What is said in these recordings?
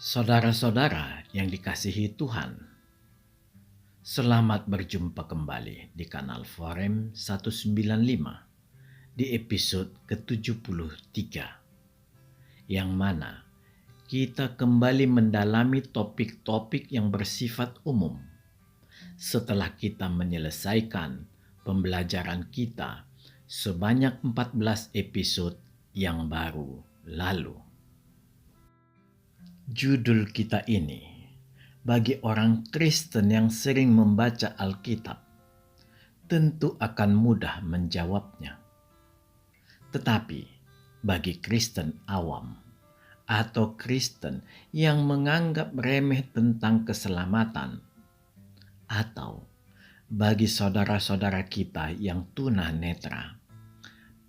Saudara-saudara yang dikasihi Tuhan, selamat berjumpa kembali di kanal Forum 195 di episode ke-73, yang mana kita kembali mendalami topik-topik yang bersifat umum setelah kita menyelesaikan pembelajaran kita sebanyak 14 episode yang baru lalu. Judul kita ini, bagi orang Kristen yang sering membaca Alkitab, tentu akan mudah menjawabnya. Tetapi bagi Kristen awam atau Kristen yang menganggap remeh tentang keselamatan, atau bagi saudara-saudara kita yang tunanetra,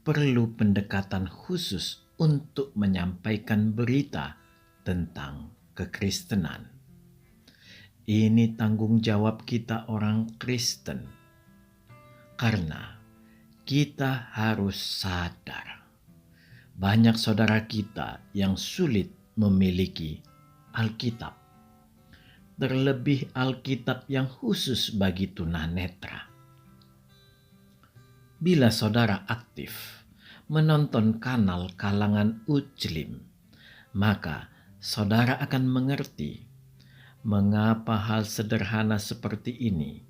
perlu pendekatan khusus untuk menyampaikan berita tentang kekristenan. Ini tanggung jawab kita orang Kristen, karena kita harus sadar banyak saudara kita yang sulit memiliki Alkitab, terlebih Alkitab yang khusus bagi tunanetra. Bila saudara aktif menonton kanal Kalangan Ujlim, maka saudara akan mengerti mengapa hal sederhana seperti ini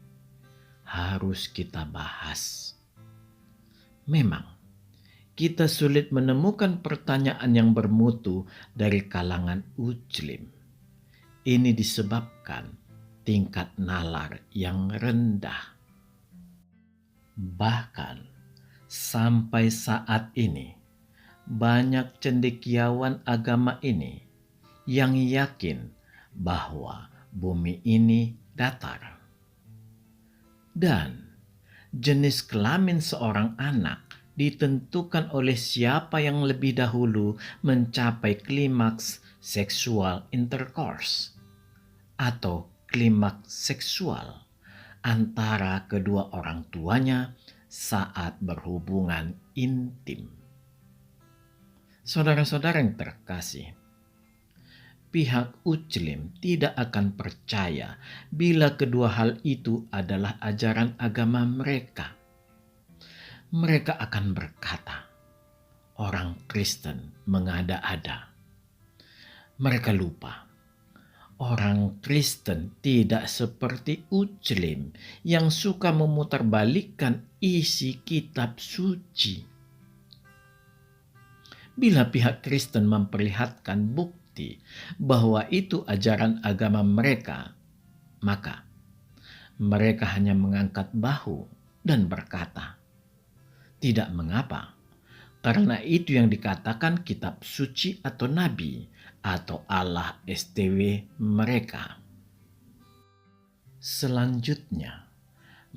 harus kita bahas. Memang, kita sulit menemukan pertanyaan yang bermutu dari kalangan Ujlim. Ini disebabkan tingkat nalar yang rendah. Bahkan, sampai saat ini, banyak cendekiawan agama ini yang yakin bahwa bumi ini datar. Dan jenis kelamin seorang anak ditentukan oleh siapa yang lebih dahulu mencapai klimaks seksual intercourse atau klimaks seksual antara kedua orang tuanya saat berhubungan intim. Saudara-saudara yang terkasih, pihak Ujlim tidak akan percaya bila kedua hal itu adalah ajaran agama mereka. Mereka akan berkata, orang Kristen mengada-ada. Mereka lupa, orang Kristen tidak seperti Ujlim yang suka memutarbalikkan isi kitab suci. Bila pihak Kristen memperlihatkan bukti bahwa itu ajaran agama mereka, maka mereka hanya mengangkat bahu dan berkata, tidak mengapa, karena itu yang dikatakan kitab suci atau nabi atau Allah STW mereka. Selanjutnya,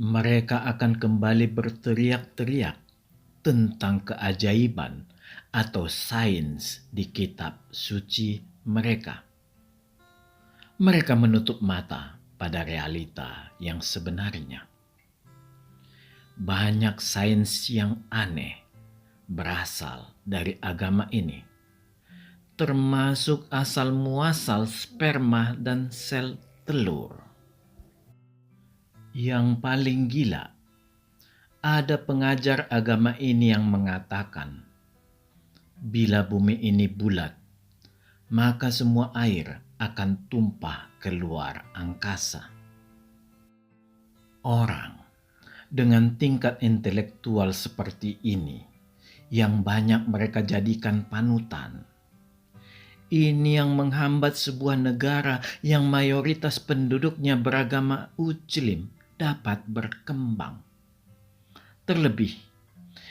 mereka akan kembali berteriak-teriak tentang keajaiban atau sains di kitab suci mereka. Mereka menutup mata pada realita yang sebenarnya. Banyak sains yang aneh berasal dari agama ini, termasuk asal muasal sperma dan sel telur. Yang paling gila, ada pengajar agama ini yang mengatakan, bila bumi ini bulat, maka semua air akan tumpah keluar angkasa. Orang dengan tingkat intelektual seperti ini, yang banyak mereka jadikan panutan, ini yang menghambat sebuah negara yang mayoritas penduduknya beragama Ujlim dapat berkembang. Terlebih,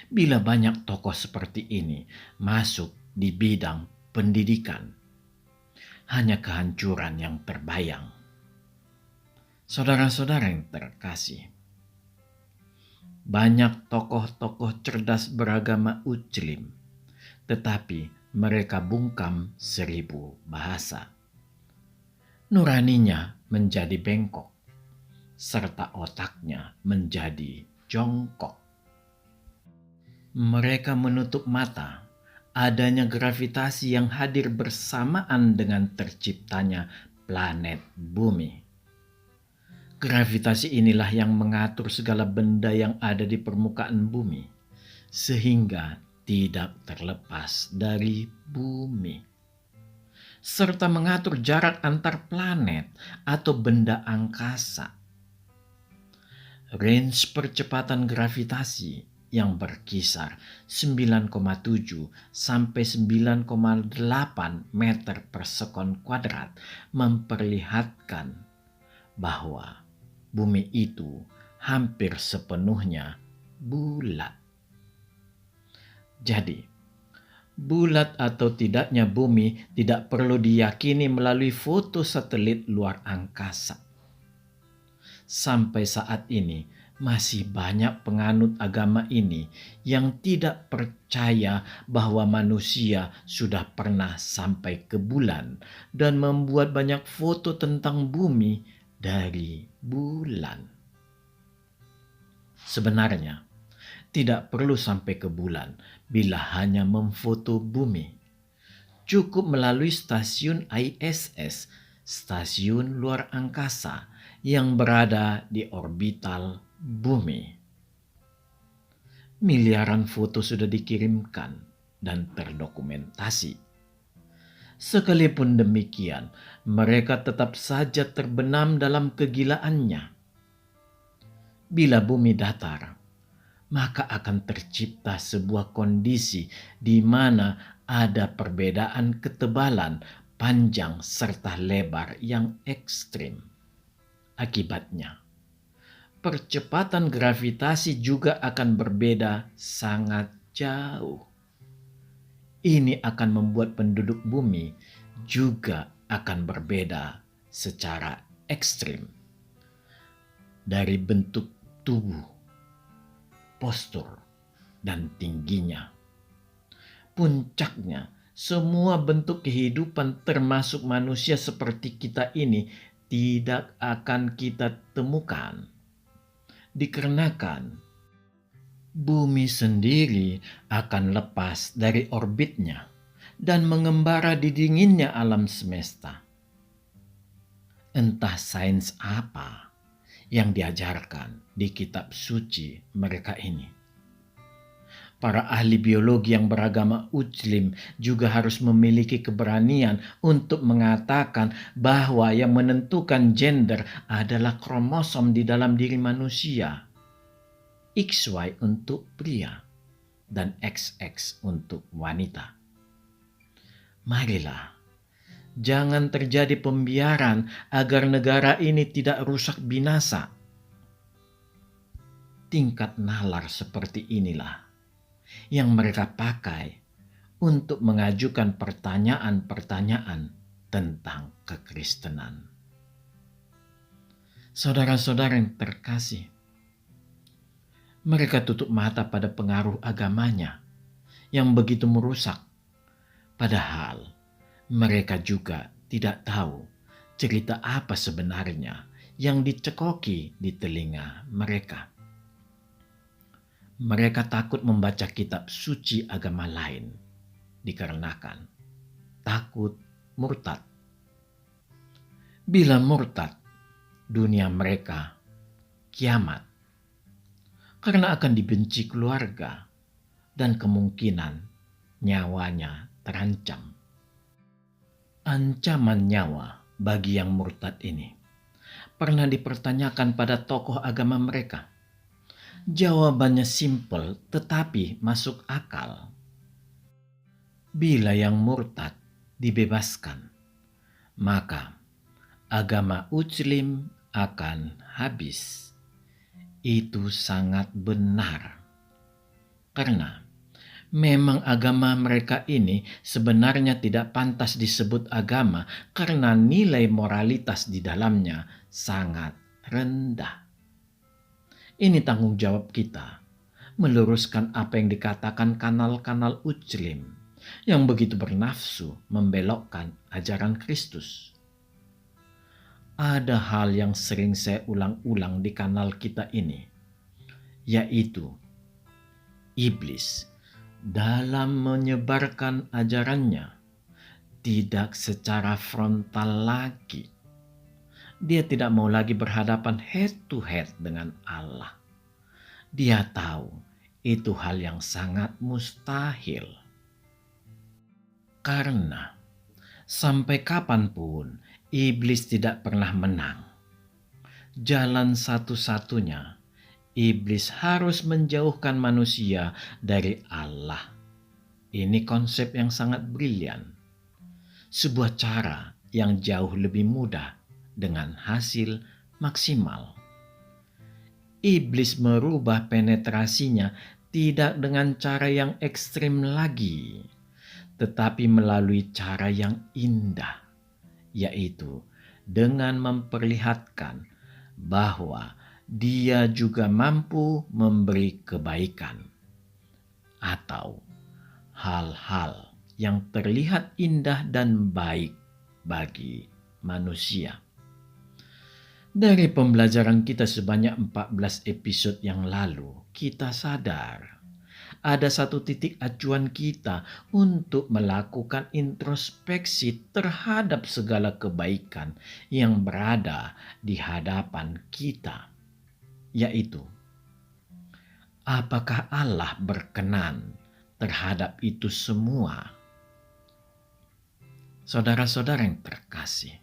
bila banyak tokoh seperti ini masuk di bidang pendidikan, hanya kehancuran yang terbayang. Saudara-saudara yang terkasih, banyak tokoh-tokoh cerdas beragama Ujlim, tetapi mereka bungkam 1000 bahasa. Nuraninya menjadi bengkok, serta otaknya menjadi jongkok. Mereka menutup mata adanya gravitasi yang hadir bersamaan dengan terciptanya planet bumi. Gravitasi inilah yang mengatur segala benda yang ada di permukaan bumi, sehingga tidak terlepas dari bumi, serta mengatur jarak antar planet atau benda angkasa. Range percepatan gravitasi yang berkisar 9,7 sampai 9,8 meter per sekon kuadrat memperlihatkan bahwa bumi itu hampir sepenuhnya bulat. Jadi, bulat atau tidaknya bumi tidak perlu diyakini melalui foto satelit luar angkasa. Sampai saat ini, masih banyak penganut agama ini yang tidak percaya bahwa manusia sudah pernah sampai ke bulan dan membuat banyak foto tentang bumi dari bulan. Sebenarnya, tidak perlu sampai ke bulan bila hanya memfoto bumi. Cukup melalui stasiun ISS, stasiun luar angkasa yang berada di orbital bumi. Miliaran foto sudah dikirimkan dan terdokumentasi. Sekalipun demikian, mereka tetap saja terbenam dalam kegilaannya. Bila bumi datar, maka akan tercipta sebuah kondisi di mana ada perbedaan ketebalan, panjang, serta lebar yang ekstrim. Akibatnya, percepatan gravitasi juga akan berbeda sangat jauh. Ini akan membuat penduduk bumi juga akan berbeda secara ekstrim. Dari bentuk tubuh, postur, dan tingginya. Puncaknya, semua bentuk kehidupan termasuk manusia seperti kita ini tidak akan kita temukan. Dikarenakan bumi sendiri akan lepas dari orbitnya dan mengembara di dinginnya alam semesta. Entah sains apa yang diajarkan di kitab suci mereka ini. Para ahli biologi yang beragama Muslim juga harus memiliki keberanian untuk mengatakan bahwa yang menentukan gender adalah kromosom di dalam diri manusia. XY untuk pria dan XX untuk wanita. Marilah, jangan terjadi pembiaran agar negara ini tidak rusak binasa. Tingkat nalar seperti inilah yang mereka pakai untuk mengajukan pertanyaan-pertanyaan tentang kekristenan. Saudara-saudara yang terkasih, mereka tutup mata pada pengaruh agamanya yang begitu merusak. Padahal mereka juga tidak tahu cerita apa sebenarnya yang dicekoki di telinga mereka. Mereka takut membaca kitab suci agama lain dikarenakan takut murtad. Bila murtad, dunia mereka kiamat. Karena akan dibenci keluarga dan kemungkinan nyawanya terancam. Ancaman nyawa bagi yang murtad ini pernah dipertanyakan pada tokoh agama mereka. Jawabannya simpel tetapi masuk akal. Bila yang murtad dibebaskan, maka agama Muslim akan habis. Itu sangat benar. Karena memang agama mereka ini sebenarnya tidak pantas disebut agama karena nilai moralitas di dalamnya sangat rendah. Ini tanggung jawab kita meluruskan apa yang dikatakan kanal-kanal Muslim yang begitu bernafsu membelokkan ajaran Kristus. Ada hal yang sering saya ulang-ulang di kanal kita ini, yaitu iblis dalam menyebarkan ajarannya, tidak secara frontal lagi. Dia tidak mau lagi berhadapan head to head dengan Allah. Dia tahu itu hal yang sangat mustahil. Karena sampai kapanpun iblis tidak pernah menang. Jalan satu-satunya, iblis harus menjauhkan manusia dari Allah. Ini konsep yang sangat brilian. Sebuah cara yang jauh lebih mudah dengan hasil maksimal. Iblis merubah penetrasinya tidak dengan cara yang ekstrim lagi, tetapi melalui cara yang indah, yaitu dengan memperlihatkan bahwa dia juga mampu memberi kebaikan atau hal-hal yang terlihat indah dan baik bagi manusia. Dari pembelajaran kita sebanyak 14 episode yang lalu, kita sadar ada satu titik acuan kita untuk melakukan introspeksi terhadap segala kebaikan yang berada di hadapan kita, yaitu apakah Allah berkenan terhadap itu semua? Saudara-saudara yang terkasih,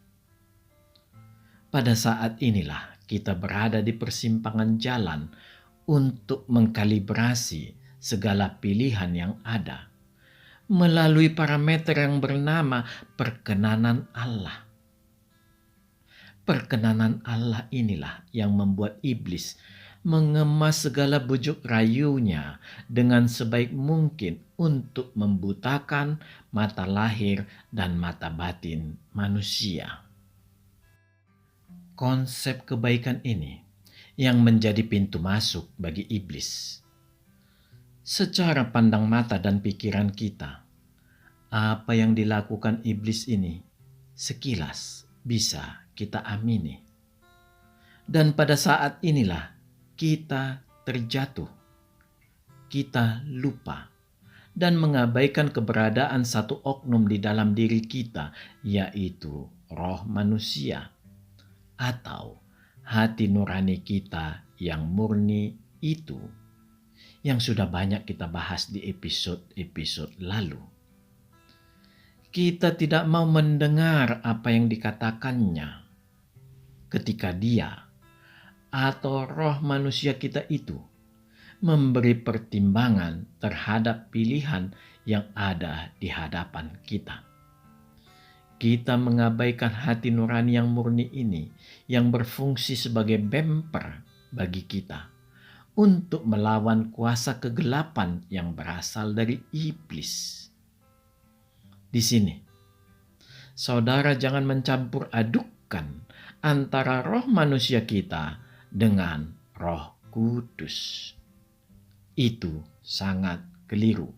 pada saat inilah kita berada di persimpangan jalan untuk mengkalibrasi segala pilihan yang ada melalui parameter yang bernama perkenanan Allah. Perkenanan Allah inilah yang membuat iblis mengemas segala bujuk rayunya dengan sebaik mungkin untuk membutakan mata lahir dan mata batin manusia. Konsep kebaikan ini yang menjadi pintu masuk bagi iblis. Secara pandang mata dan pikiran kita, apa yang dilakukan iblis ini sekilas bisa kita amini. Dan pada saat inilah kita terjatuh, kita lupa, dan mengabaikan keberadaan satu oknum di dalam diri kita, yaitu roh manusia atau hati nurani kita yang murni itu, yang sudah banyak kita bahas di episode-episode lalu. Kita tidak mau mendengar apa yang dikatakannya ketika dia atau roh manusia kita itu memberi pertimbangan terhadap pilihan yang ada di hadapan kita. Kita mengabaikan hati nurani yang murni ini yang berfungsi sebagai bemper bagi kita untuk melawan kuasa kegelapan yang berasal dari iblis. Di sini, saudara jangan mencampur adukkan antara roh manusia kita dengan Roh Kudus. Itu sangat keliru.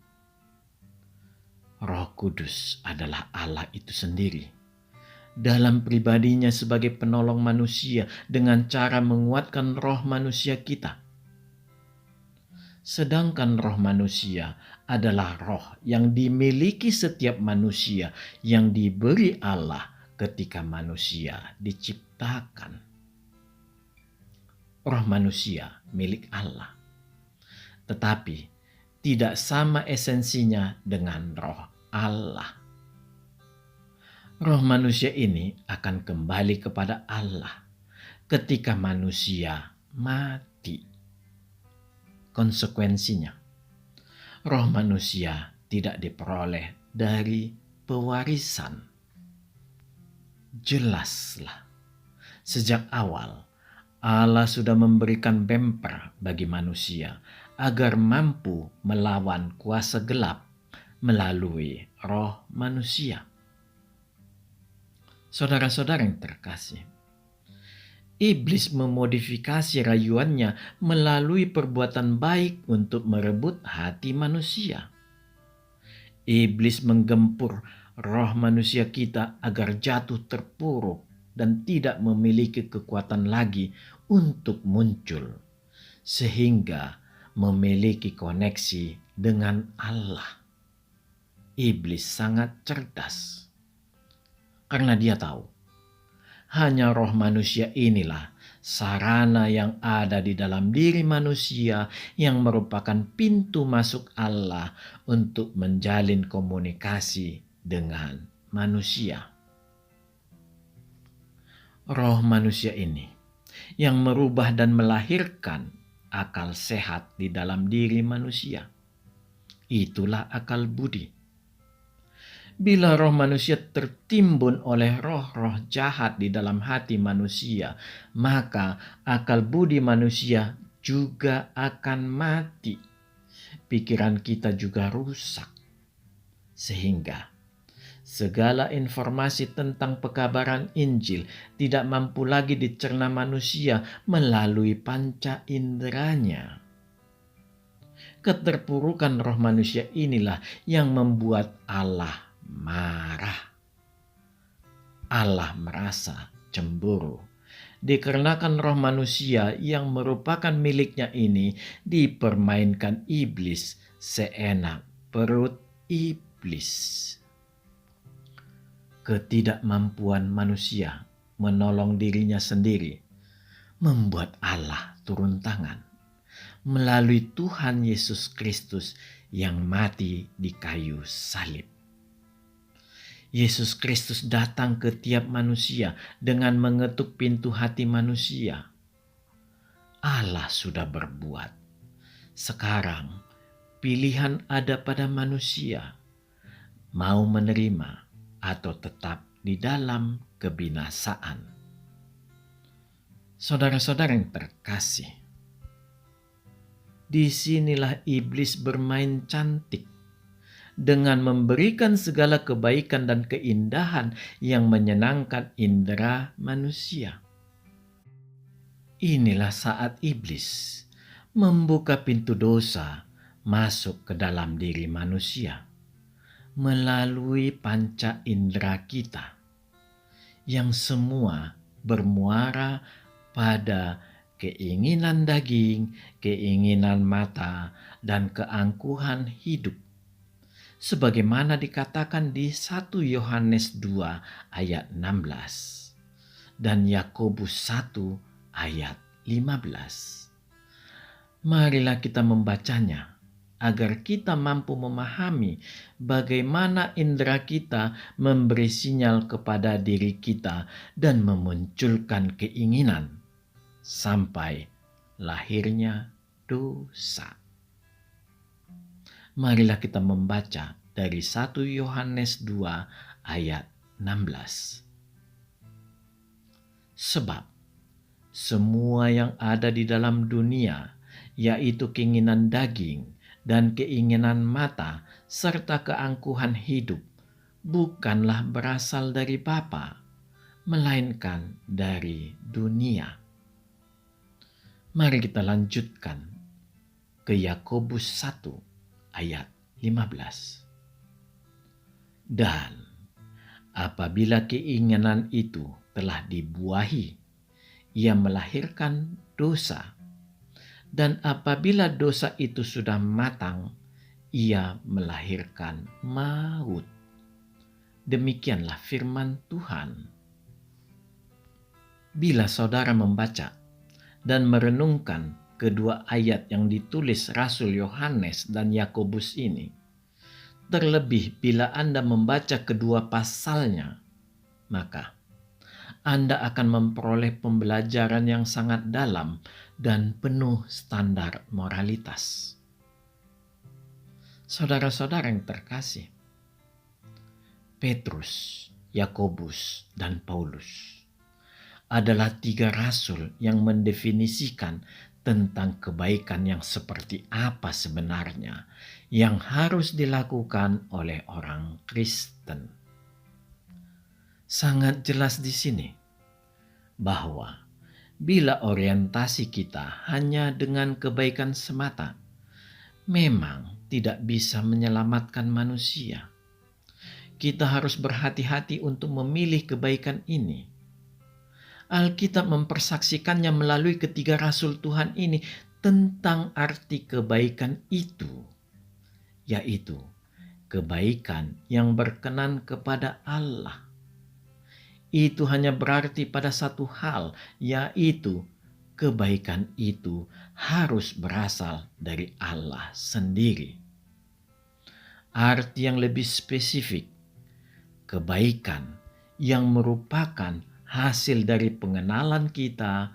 Roh Kudus adalah Allah itu sendiri dalam pribadinya sebagai penolong manusia dengan cara menguatkan roh manusia kita. Sedangkan roh manusia adalah roh yang dimiliki setiap manusia yang diberi Allah ketika manusia diciptakan. Roh manusia milik Allah, tetapi tidak sama esensinya dengan roh Allah. Roh manusia ini akan kembali kepada Allah ketika manusia mati. Konsekuensinya, roh manusia tidak diperoleh dari pewarisan. Jelaslah, sejak awal Allah sudah memberikan bemper bagi manusia agar mampu melawan kuasa gelap melalui roh manusia. Saudara-saudara yang terkasih, iblis memodifikasi rayuannya melalui perbuatan baik untuk merebut hati manusia. Iblis menggempur roh manusia kita agar jatuh terpuruk dan tidak memiliki kekuatan lagi untuk muncul, sehingga memiliki koneksi dengan Allah. Iblis sangat cerdas karena dia tahu hanya roh manusia inilah sarana yang ada di dalam diri manusia yang merupakan pintu masuk Allah untuk menjalin komunikasi dengan manusia. Roh manusia ini yang merubah dan melahirkan akal sehat di dalam diri manusia. Itulah akal budi. Bila roh manusia tertimbun oleh roh-roh jahat di dalam hati manusia, maka akal budi manusia juga akan mati. Pikiran kita juga rusak. Sehingga segala informasi tentang pekabaran Injil tidak mampu lagi dicerna manusia melalui panca inderanya. Keterpurukan roh manusia inilah yang membuat Allah marah. Allah merasa cemburu dikarenakan roh manusia yang merupakan miliknya ini dipermainkan iblis seenak perut iblis. Ketidakmampuan manusia menolong dirinya sendiri membuat Allah turun tangan melalui Tuhan Yesus Kristus yang mati di kayu salib. Yesus Kristus datang ke tiap manusia dengan mengetuk pintu hati manusia. Allah sudah berbuat. Sekarang pilihan ada pada manusia, mau menerima atau tetap di dalam kebinasaan. Saudara-saudara yang terkasih, disinilah iblis bermain cantik dengan memberikan segala kebaikan dan keindahan yang menyenangkan indera manusia. Inilah saat iblis membuka pintu dosa masuk ke dalam diri manusia melalui panca indera kita yang semua bermuara pada keinginan daging, keinginan mata, dan keangkuhan hidup. Sebagaimana dikatakan di 1 Yohanes 2 ayat 16 dan Yakobus 1 ayat 15. Marilah kita membacanya agar kita mampu memahami bagaimana indera kita memberi sinyal kepada diri kita dan memunculkan keinginan sampai lahirnya dosa. Marilah kita membaca dari 1 Yohanes 2 ayat 16. Sebab semua yang ada di dalam dunia, yaitu keinginan daging dan keinginan mata serta keangkuhan hidup, bukanlah berasal dari Bapa, melainkan dari dunia. Mari kita lanjutkan ke Yakobus 1 ayat 15. Dan apabila keinginan itu telah dibuahi, ia melahirkan dosa. Dan apabila dosa itu sudah matang, ia melahirkan maut. Demikianlah firman Tuhan. Bila saudara membaca dan merenungkan kedua ayat yang ditulis Rasul Yohanes dan Yakobus ini, terlebih bila Anda membaca kedua pasalnya, maka Anda akan memperoleh pembelajaran yang sangat dalam dan penuh standar moralitas. Saudara-saudara yang terkasih, Petrus, Yakobus, dan Paulus adalah 3 rasul yang mendefinisikan tentang kebaikan yang seperti apa sebenarnya yang harus dilakukan oleh orang Kristen. Sangat jelas di sini bahwa bila orientasi kita hanya dengan kebaikan semata, memang tidak bisa menyelamatkan manusia. Kita harus berhati-hati untuk memilih kebaikan ini. Alkitab mempersaksikannya melalui ketiga rasul Tuhan ini tentang arti kebaikan itu. yaitu kebaikan yang berkenan kepada Allah. Itu hanya berarti pada satu hal, yaitu kebaikan itu harus berasal dari Allah sendiri. Arti yang lebih spesifik, kebaikan yang merupakan hasil dari pengenalan kita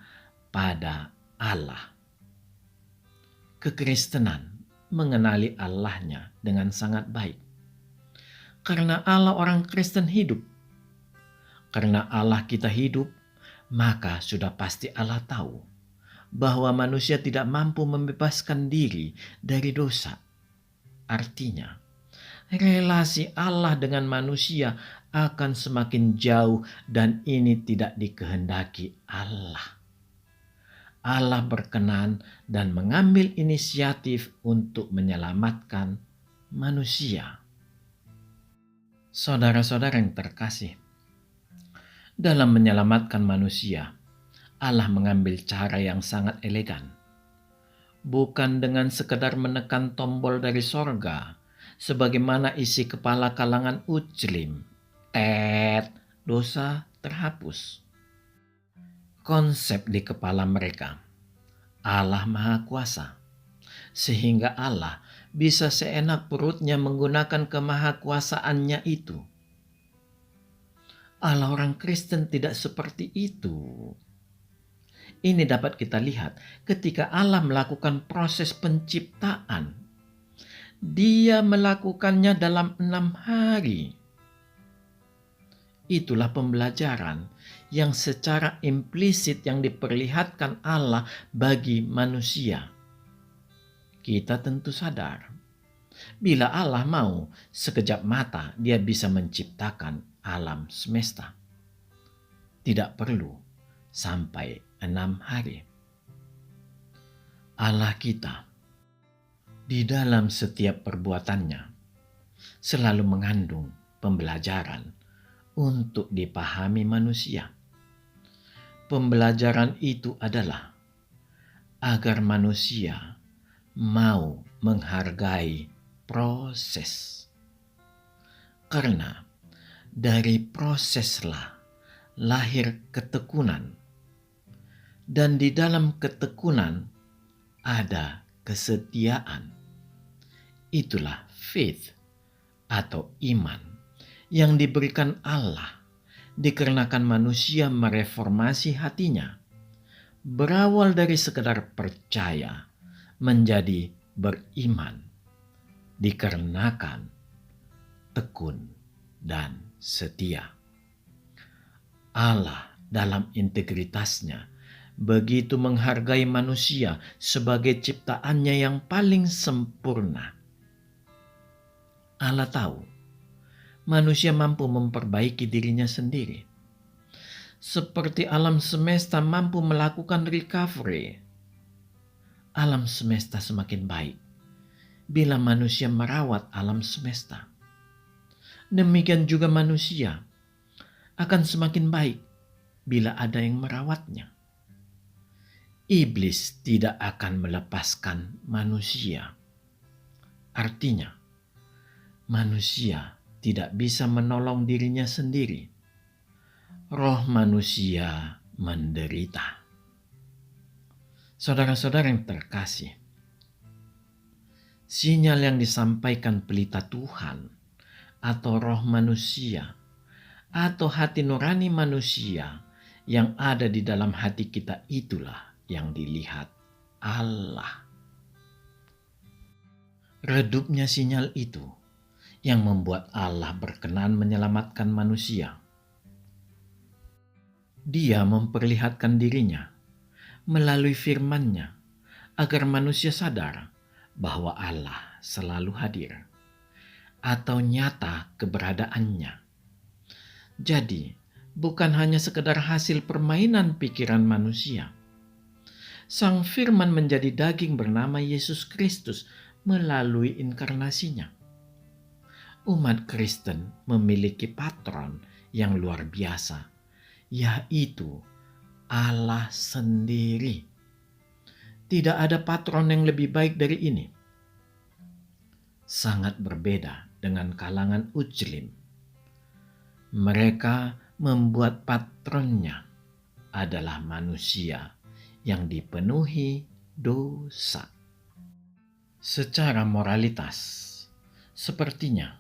pada Allah. Kekristenan mengenali Allahnya dengan sangat baik. Karena Allah orang Kristen hidup. Karena Allah kita hidup, maka sudah pasti Allah tahu bahwa manusia tidak mampu membebaskan diri dari dosa. Artinya, relasi Allah dengan manusia akan semakin jauh dan ini tidak dikehendaki Allah. Allah berkenan dan mengambil inisiatif untuk menyelamatkan manusia. Saudara-saudara yang terkasih, dalam menyelamatkan manusia, Allah mengambil cara yang sangat elegan. Bukan dengan sekedar menekan tombol dari sorga, sebagaimana isi kepala kalangan Ujlim. Dosa terhapus. Konsep di kepala mereka, Allah Maha Kuasa, sehingga Allah bisa seenak perutnya menggunakan kemahakuasaannya itu. Allah orang Kristen tidak seperti itu. Ini dapat kita lihat ketika Allah melakukan proses penciptaan. Dia melakukannya dalam 6 hari. Itulah pembelajaran yang secara implisit yang diperlihatkan Allah bagi manusia. Kita tentu sadar, bila Allah mau, sekejap mata dia bisa menciptakan alam semesta. Tidak perlu sampai 6 hari. Allah kita di dalam setiap perbuatannya selalu mengandung pembelajaran untuk dipahami manusia. Pembelajaran itu adalah agar manusia mau menghargai proses. Karena dari proseslah lahir ketekunan. Dan di dalam ketekunan ada kesetiaan. Itulah faith atau iman yang diberikan Allah dikarenakan manusia mereformasi hatinya. Berawal dari sekedar percaya menjadi beriman dikarenakan tekun dan setia. Allah dalam integritasnya begitu menghargai manusia sebagai ciptaannya yang paling sempurna. Allah tahu manusia mampu memperbaiki dirinya sendiri. Seperti alam semesta mampu melakukan recovery. Alam semesta semakin baik bila manusia merawat alam semesta. Demikian juga manusia akan semakin baik bila ada yang merawatnya. Iblis tidak akan melepaskan manusia. Artinya, manusia tidak bisa menolong dirinya sendiri. Roh manusia menderita. Saudara-saudara yang terkasih, sinyal yang disampaikan pelita Tuhan atau roh manusia atau hati nurani manusia yang ada di dalam hati kita itulah yang dilihat Allah. Redupnya sinyal itu yang membuat Allah berkenan menyelamatkan manusia. Dia memperlihatkan dirinya melalui firman-Nya agar manusia sadar bahwa Allah selalu hadir atau nyata keberadaannya. Jadi, bukan hanya sekedar hasil permainan pikiran manusia. Sang firman menjadi daging bernama Yesus Kristus melalui inkarnasinya. Umat Kristen memiliki patron yang luar biasa, yaitu Allah sendiri. Tidak ada patron yang lebih baik dari ini. sangat berbeda dengan kalangan Ujlim. Mereka membuat patronnya adalah manusia yang dipenuhi dosa. Secara moralitas, sepertinya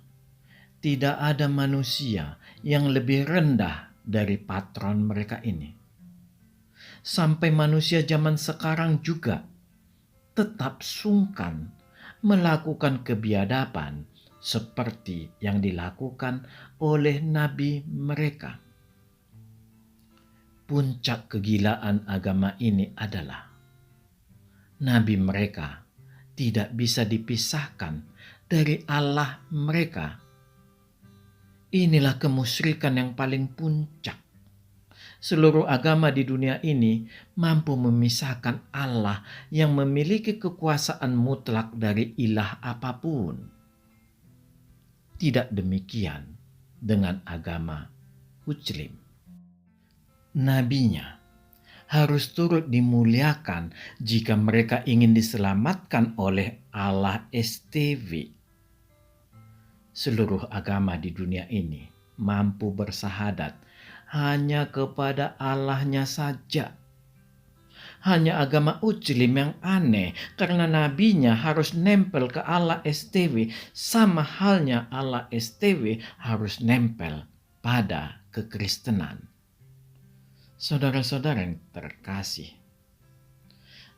tidak ada manusia yang lebih rendah dari patron mereka ini. Sampai manusia zaman sekarang juga tetap sungkan melakukan kebiadaban seperti yang dilakukan oleh nabi mereka. Puncak kegilaan agama ini adalah nabi mereka tidak bisa dipisahkan dari Allah mereka. Inilah kemusyrikan yang paling puncak. Seluruh agama di dunia ini mampu memisahkan Allah yang memiliki kekuasaan mutlak dari ilah apapun. Tidak demikian dengan agama Ujlim. Nabinya harus turut dimuliakan jika mereka ingin diselamatkan oleh Allah STV. Seluruh agama di dunia ini mampu bersahadat hanya kepada Allahnya saja. Hanya agama Ujlim yang aneh karena nabinya harus nempel ke Allah STW, sama halnya Allah STW harus nempel pada kekristenan. Saudara-saudara yang terkasih,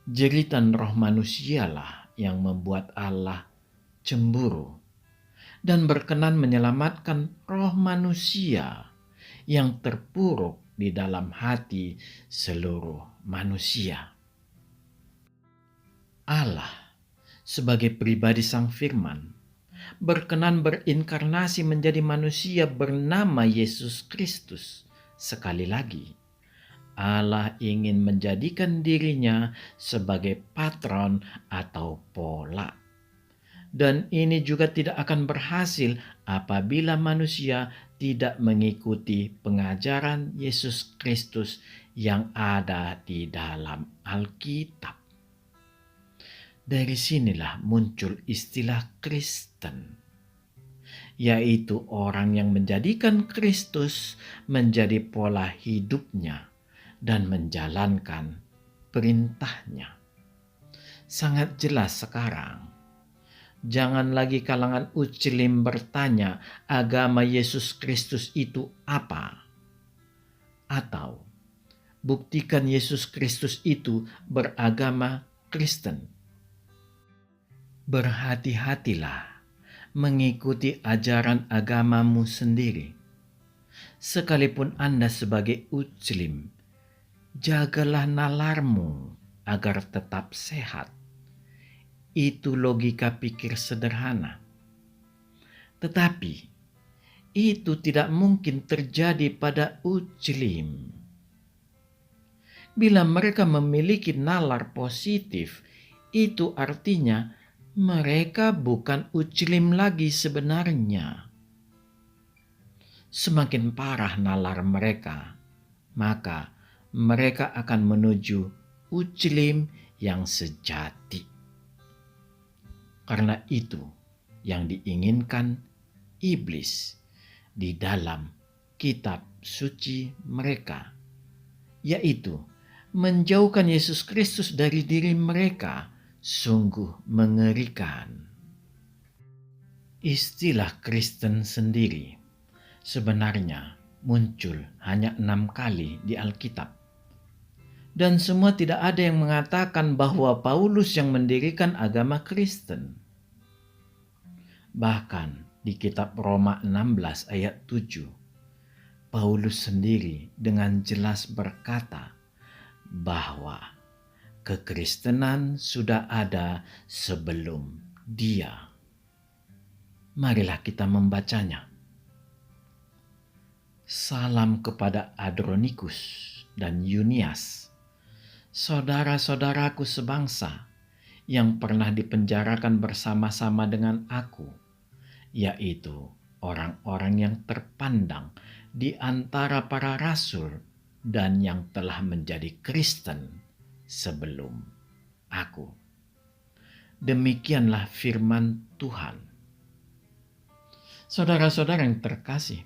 jeritan roh manusialah yang membuat Allah cemburu dan berkenan menyelamatkan roh manusia yang terpuruk di dalam hati seluruh manusia. Allah sebagai pribadi Sang Firman berkenan berinkarnasi menjadi manusia bernama Yesus Kristus. Sekali lagi, Allah ingin menjadikan dirinya sebagai patron atau pola. Dan ini juga tidak akan berhasil apabila manusia tidak mengikuti pengajaran Yesus Kristus yang ada di dalam Alkitab. Dari sinilah muncul istilah Kristen, yaitu orang yang menjadikan Kristus menjadi pola hidupnya dan menjalankan perintahnya. Sangat jelas sekarang. Jangan lagi kalangan Ujlim bertanya agama Yesus Kristus itu apa? Atau buktikan Yesus Kristus itu beragama Kristen. Berhati-hatilah mengikuti ajaran agamamu sendiri. Sekalipun Anda sebagai Ujlim, jagalah nalarmu agar tetap sehat. Itu logika pikir sederhana. Tetapi itu tidak mungkin terjadi pada Ujlim. Bila mereka memiliki nalar positif, itu artinya mereka bukan Ujlim lagi sebenarnya. Semakin parah nalar mereka, maka mereka akan menuju Ujlim yang sejati. Karena itu yang diinginkan iblis di dalam kitab suci mereka, yaitu menjauhkan Yesus Kristus dari diri mereka. Sungguh mengerikan. Istilah Kristen sendiri sebenarnya muncul hanya 6 kali di Alkitab. Dan semua tidak ada yang mengatakan bahwa Paulus yang mendirikan agama Kristen. Bahkan di kitab Roma 16 ayat 7, Paulus sendiri dengan jelas berkata bahwa kekristenan sudah ada sebelum dia. Marilah kita membacanya. Salam kepada Andronikus dan Yunias, saudara-saudaraku sebangsa yang pernah dipenjarakan bersama-sama dengan aku, yaitu orang-orang yang terpandang di antara para rasul dan yang telah menjadi Kristen sebelum aku. Demikianlah firman Tuhan. Saudara-saudara yang terkasih,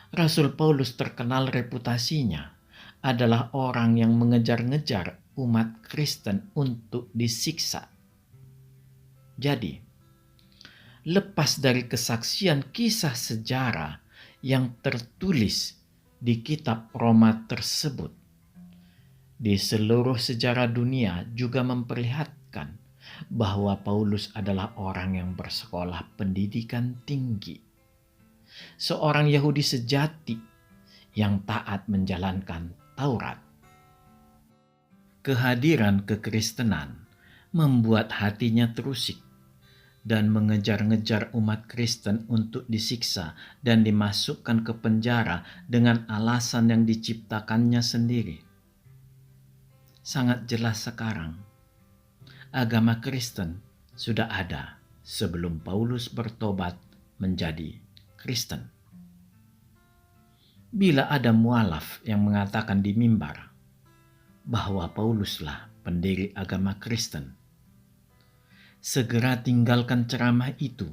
Rasul Paulus terkenal reputasinya adalah orang yang mengejar-ngejar umat Kristen untuk disiksa. Jadi, lepas dari kesaksian kisah sejarah yang tertulis di kitab Roma tersebut, di seluruh sejarah dunia juga memperlihatkan bahwa Paulus adalah orang yang bersekolah pendidikan tinggi, seorang Yahudi sejati yang taat menjalankan Taurat. Kehadiran kekristenan membuat hatinya terusik dan mengejar-ngejar umat Kristen untuk disiksa dan dimasukkan ke penjara dengan alasan yang diciptakannya sendiri. Sangat jelas sekarang, agama Kristen sudah ada sebelum Paulus bertobat menjadi Kristen. Bila ada mualaf yang mengatakan di mimbar bahwa Pauluslah pendiri agama Kristen, segera tinggalkan ceramah itu,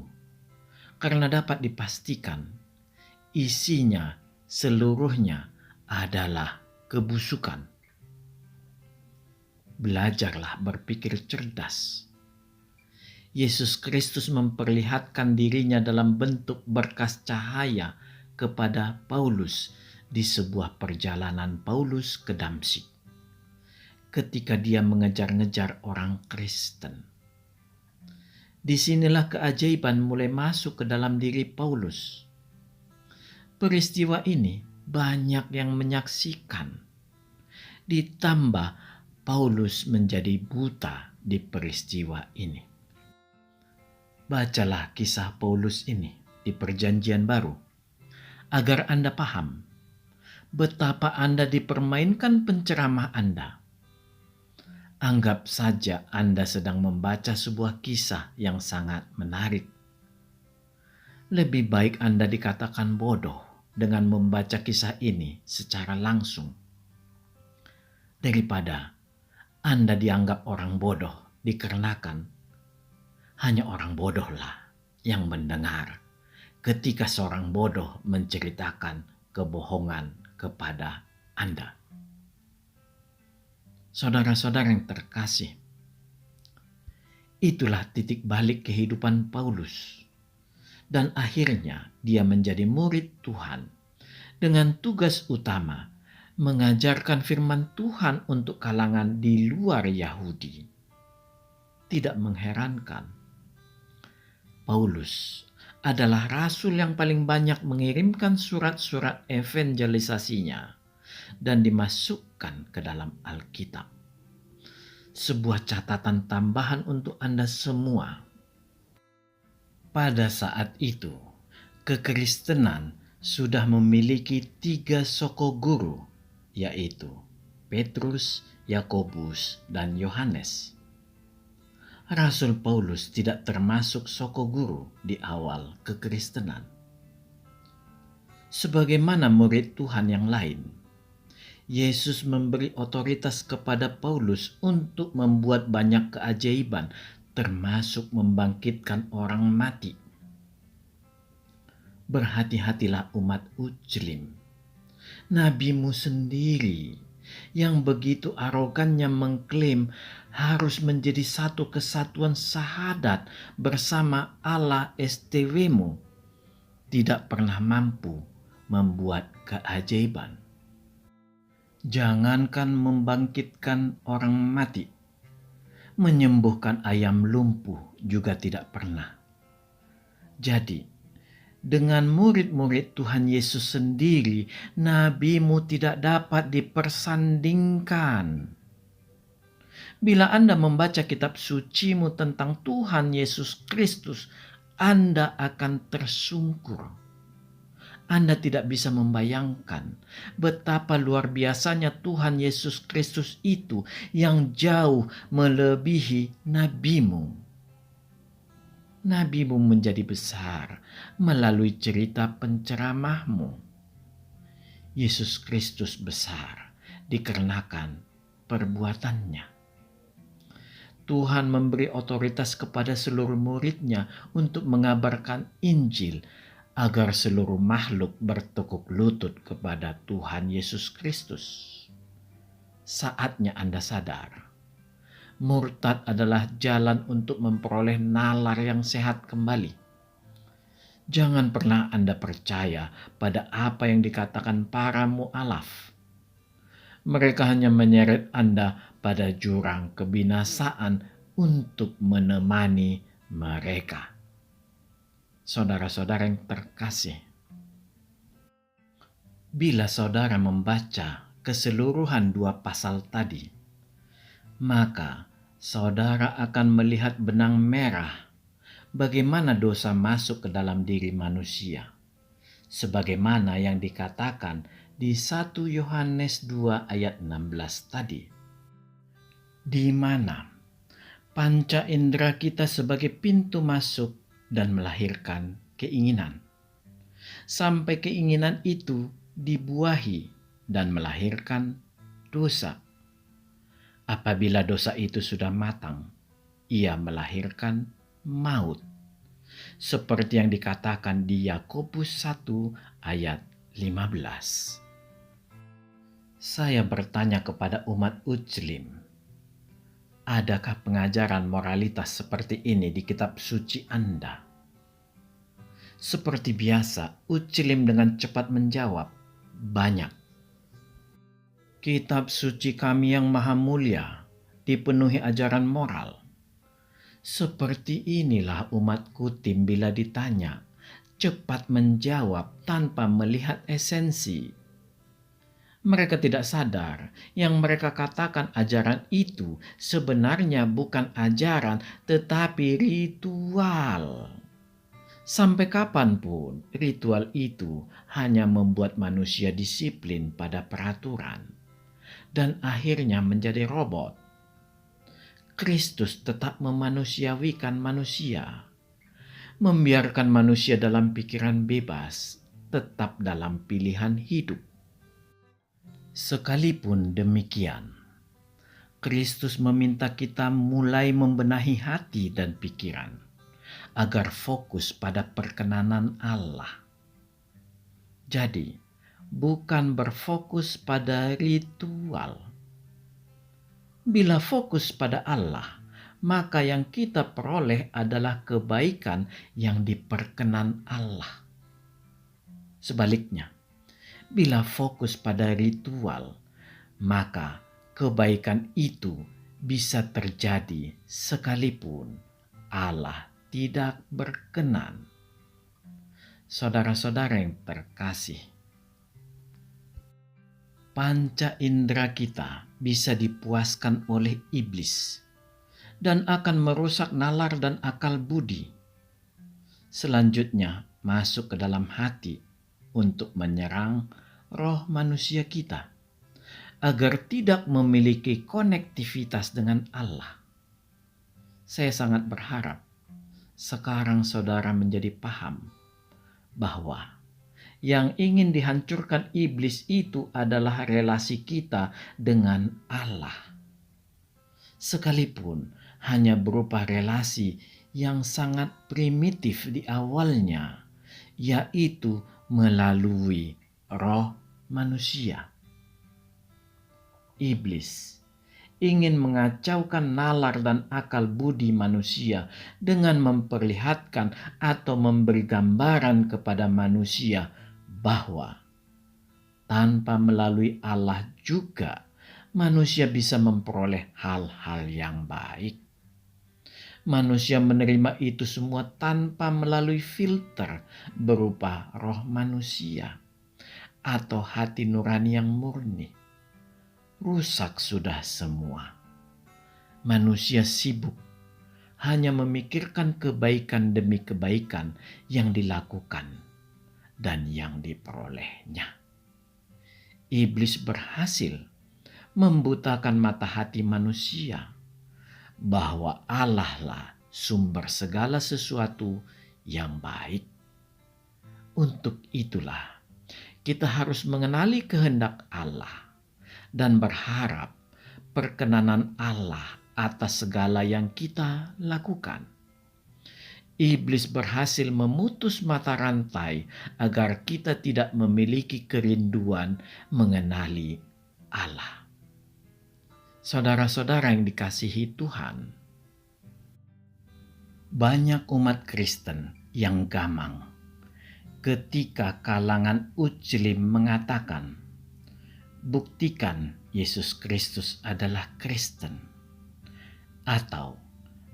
karena dapat dipastikan isinya seluruhnya adalah kebusukan. Belajarlah berpikir cerdas. Yesus Kristus memperlihatkan dirinya dalam bentuk berkas cahaya kepada Paulus di sebuah perjalanan Paulus ke Damsyik, ketika dia mengejar-ngejar orang Kristen. Disinilah keajaiban mulai masuk ke dalam diri Paulus. Peristiwa ini banyak yang menyaksikan. Ditambah Paulus menjadi buta di peristiwa ini. Bacalah kisah Paulus ini di Perjanjian Baru, agar Anda paham betapa Anda dipermainkan penceramah Anda. Anggap saja Anda sedang membaca sebuah kisah yang sangat menarik. Lebih baik Anda dikatakan bodoh dengan membaca kisah ini secara langsung, daripada Anda dianggap orang bodoh dikarenakan hanya orang bodohlah yang mendengar ketika seorang bodoh menceritakan kebohongan kepada Anda. Saudara-saudara yang terkasih, itulah titik balik kehidupan Paulus. Dan akhirnya dia menjadi murid Tuhan dengan tugas utama mengajarkan firman Tuhan untuk kalangan di luar Yahudi. Tidak mengherankan, Paulus adalah rasul yang paling banyak mengirimkan surat-surat evangelisasinya dan dimasukkan ke dalam Alkitab. Sebuah catatan tambahan untuk Anda semua. Pada saat itu, kekristenan sudah memiliki 3 soko guru, yaitu Petrus, Yakobus, dan Yohanes. Rasul Paulus tidak termasuk soko guru di awal kekristenan. Sebagaimana murid Tuhan yang lain, Yesus memberi otoritas kepada Paulus untuk membuat banyak keajaiban, termasuk membangkitkan orang mati. Berhati-hatilah umat Ujlim, nabimu sendiri yang begitu arogannya mengklaim harus menjadi satu kesatuan sahadat bersama Allah STW-mu, tidak pernah mampu membuat keajaiban. Jangankan membangkitkan orang mati, menyembuhkan ayam lumpuh juga tidak pernah. Jadi, dengan murid-murid Tuhan Yesus sendiri, nabimu tidak dapat dipersandingkan. Bila Anda membaca kitab sucimu tentang Tuhan Yesus Kristus, Anda akan tersungkur. Anda tidak bisa membayangkan betapa luar biasanya Tuhan Yesus Kristus itu yang jauh melebihi nabimu. Nabimu menjadi besar melalui cerita penceramahmu. Yesus Kristus besar dikarenakan perbuatannya. Tuhan memberi otoritas kepada seluruh murid-Nya untuk mengabarkan Injil agar seluruh makhluk bertekuk lutut kepada Tuhan Yesus Kristus. Saatnya Anda sadar, murtad adalah jalan untuk memperoleh nalar yang sehat kembali. Jangan pernah Anda percaya pada apa yang dikatakan para mu'alaf. Mereka hanya menyeret Anda pada jurang kebinasaan untuk menemani mereka. Saudara-saudara yang terkasih, bila saudara membaca keseluruhan 2 pasal tadi, maka saudara akan melihat benang merah bagaimana dosa masuk ke dalam diri manusia, sebagaimana yang dikatakan di 1 Yohanes 2 ayat 16 tadi, di mana panca indera kita sebagai pintu masuk dan melahirkan keinginan, sampai keinginan itu dibuahi dan melahirkan dosa. Apabila dosa itu sudah matang, ia melahirkan maut, seperti yang dikatakan di Yakobus 1 ayat 15. Saya bertanya kepada umat Ujlim, adakah pengajaran moralitas seperti ini di kitab suci Anda? Seperti biasa, Ujlim dengan cepat menjawab, banyak. Kitab suci kami yang maha mulia dipenuhi ajaran moral. Seperti inilah umatku Tim bila ditanya, cepat menjawab tanpa melihat esensi. Mereka tidak sadar yang mereka katakan ajaran itu sebenarnya bukan ajaran tetapi ritual. Sampai kapanpun ritual itu hanya membuat manusia disiplin pada peraturan dan akhirnya menjadi robot. Kristus tetap memanusiawikan manusia, membiarkan manusia dalam pikiran bebas, tetap dalam pilihan hidup. Sekalipun demikian, Kristus meminta kita mulai membenahi hati dan pikiran agar fokus pada perkenanan Allah. Jadi, bukan berfokus pada ritual. Bila fokus pada Allah, maka yang kita peroleh adalah kebaikan yang diperkenan Allah. Sebaliknya, bila fokus pada ritual, maka kebaikan itu bisa terjadi sekalipun Allah tidak berkenan. Saudara-saudara yang terkasih, panca indera kita bisa dipuaskan oleh iblis dan akan merusak nalar dan akal budi. Selanjutnya masuk ke dalam hati untuk menyerang roh manusia kita agar tidak memiliki konektivitas dengan Allah. Saya sangat berharap sekarang saudara menjadi paham bahwa yang ingin dihancurkan iblis itu adalah relasi kita dengan Allah. Sekalipun hanya berupa relasi yang sangat primitif di awalnya, yaitu melalui roh manusia. Iblis ingin mengacaukan nalar dan akal budi manusia dengan memperlihatkan atau memberi gambaran kepada manusia bahwa tanpa melalui Allah juga manusia bisa memperoleh hal-hal yang baik. Manusia menerima itu semua tanpa melalui filter berupa roh manusia atau hati nurani yang murni. Rusak sudah semua. Manusia sibuk hanya memikirkan kebaikan demi kebaikan yang dilakukan dan yang diperolehnya. Iblis berhasil membutakan mata hati manusia bahwa Allah lah sumber segala sesuatu yang baik. Untuk itulah kita harus mengenali kehendak Allah dan berharap perkenanan Allah atas segala yang kita lakukan. Iblis berhasil memutus mata rantai agar kita tidak memiliki kerinduan mengenali Allah. Saudara-saudara yang dikasihi Tuhan, banyak umat Kristen yang gamang ketika kalangan Ujlim mengatakan, "Buktikan Yesus Kristus adalah Kristen," atau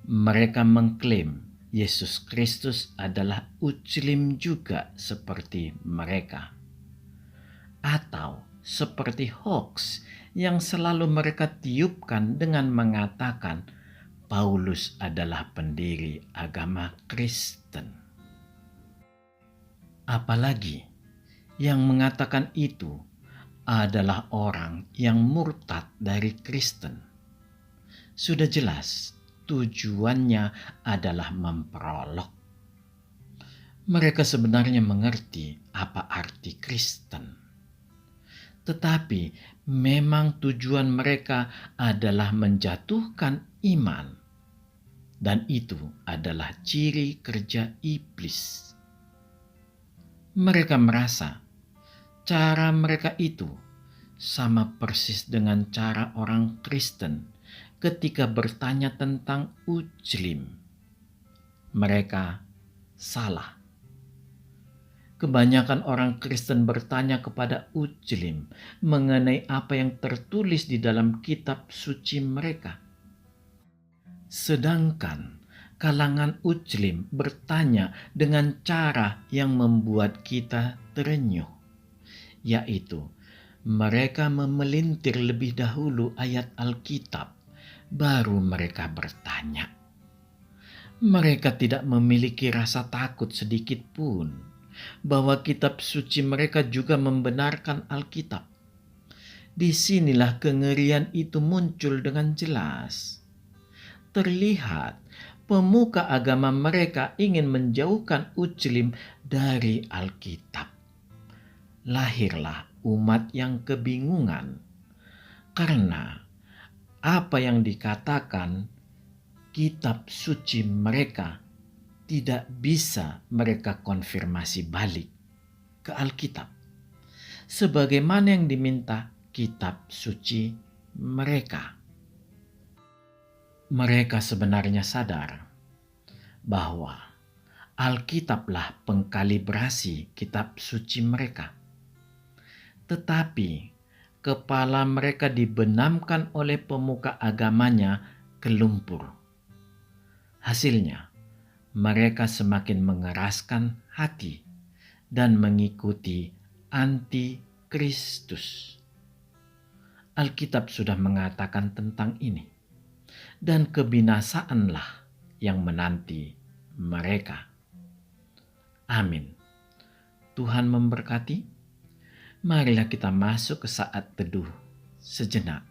mereka mengklaim Yesus Kristus adalah Ujlim juga seperti mereka, atau seperti hoax yang selalu mereka tiupkan dengan mengatakan Paulus adalah pendiri agama Kristen. Apalagi yang mengatakan itu adalah orang yang murtad dari Kristen. Sudah jelas tujuannya adalah memperolok. Mereka sebenarnya mengerti apa arti Kristen. Tetapi memang tujuan mereka adalah menjatuhkan iman. Dan itu adalah ciri kerja iblis. Mereka merasa cara mereka itu sama persis dengan cara orang Kristen ketika bertanya tentang Ujlim. Mereka salah. Kebanyakan orang Kristen bertanya kepada Ujlim mengenai apa yang tertulis di dalam kitab suci mereka. Sedangkan kalangan Ujlim bertanya dengan cara yang membuat kita terenyuh, yaitu mereka memelintir lebih dahulu ayat Alkitab, baru mereka bertanya. Mereka tidak memiliki rasa takut sedikit pun bahwa kitab suci mereka juga membenarkan Alkitab. Disinilah kengerian itu muncul dengan jelas. Terlihat pemuka agama mereka ingin menjauhkan Ujlim dari Alkitab. Lahirlah umat yang kebingungan karena apa yang dikatakan kitab suci mereka tidak bisa mereka konfirmasi balik ke Alkitab sebagaimana yang diminta kitab suci mereka. Mereka sebenarnya sadar bahwa Alkitablah pengkalibrasi kitab suci mereka. Tetapi kepala mereka dibenamkan oleh pemuka agamanya ke lumpur. Hasilnya, mereka semakin mengeraskan hati dan mengikuti anti-Kristus. Alkitab sudah mengatakan tentang ini, dan kebinasaanlah yang menanti mereka. Amin. Tuhan memberkati. Marilah kita masuk ke saat teduh sejenak.